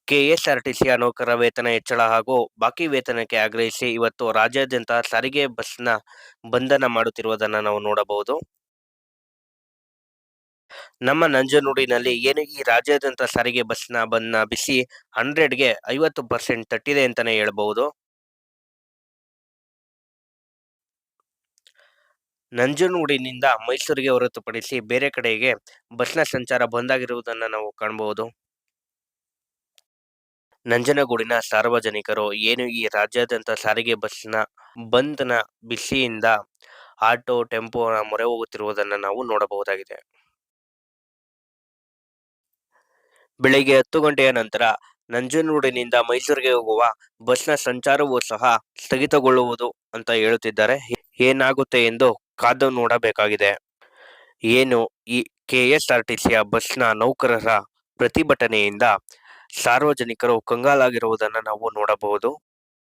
ಕೆಎಸ್ಆರ್ಟಿಸಿಯ ನೌಕರರ ವೇತನ ಹೆಚ್ಚಳ ಹಾಗೂ ಬಾಕಿ ವೇತನಕ್ಕೆ ಆಗ್ರಹಿಸಿ ಇವತ್ತು ರಾಜ್ಯಾದ್ಯಂತ ಸಾರಿಗೆ ಬಸ್ನ ಬಂಧನ ಮಾಡುತ್ತಿರುವುದನ್ನು ನಾವು ನೋಡಬಹುದು. ನಮ್ಮ ನಂಜನಗೂಡಿನಲ್ಲಿ ಏನು ಈ ರಾಜ್ಯಾದ್ಯಂತ ಸಾರಿಗೆ ಬಸ್ನ ಬಿಸಿ 100ಗೆ 50% ತಟ್ಟಿದೆ ಅಂತಾನೆ ಹೇಳ್ಬಹುದು. ನಂಜನಗೂಡಿನಿಂದ ಮೈಸೂರಿಗೆ ಹೊರತುಪಡಿಸಿ ಬೇರೆ ಕಡೆಗೆ ಬಸ್ನ ಸಂಚಾರ ಬಂದಾಗಿರುವುದನ್ನು ನಾವು ಕಾಣಬಹುದು. ನಂಜನಗೂಡಿನ ಸಾರ್ವಜನಿಕರು ಏನು ಈ ರಾಜ್ಯಾದ್ಯಂತ ಸಾರಿಗೆ ಬಸ್ನ ಬಂದ್ನ ಬಿಸಿಯಿಂದ ಆಟೋ, ಟೆಂಪೋನ ಮೊರೆ ಹೋಗುತ್ತಿರುವುದನ್ನು ನಾವು ನೋಡಬಹುದಾಗಿದೆ. ಬೆಳಿಗ್ಗೆ 10 ಗಂಟೆಯ ನಂತರ ನಂಜನಗೂಡಿನಿಂದ ಮೈಸೂರಿಗೆ ಹೋಗುವ ಬಸ್ನ ಸಂಚಾರವೂ ಸಹ ಸ್ಥಗಿತಗೊಳ್ಳುವುದು ಅಂತ ಹೇಳುತ್ತಿದ್ದಾರೆ. ಏನಾಗುತ್ತೆ ಎಂದು ಕಾದು ನೋಡಬೇಕಾಗಿದೆ. ಏನು ಈ ಕೆಎಸ್ಆರ್ಟಿಸಿಯ ಬಸ್ನ ನೌಕರರ ಪ್ರತಿಭಟನೆಯಿಂದ ಸಾರ್ವಜನಿಕರು ಕಂಗಾಲಾಗಿರುವುದನ್ನು ನಾವು ನೋಡಬಹುದು.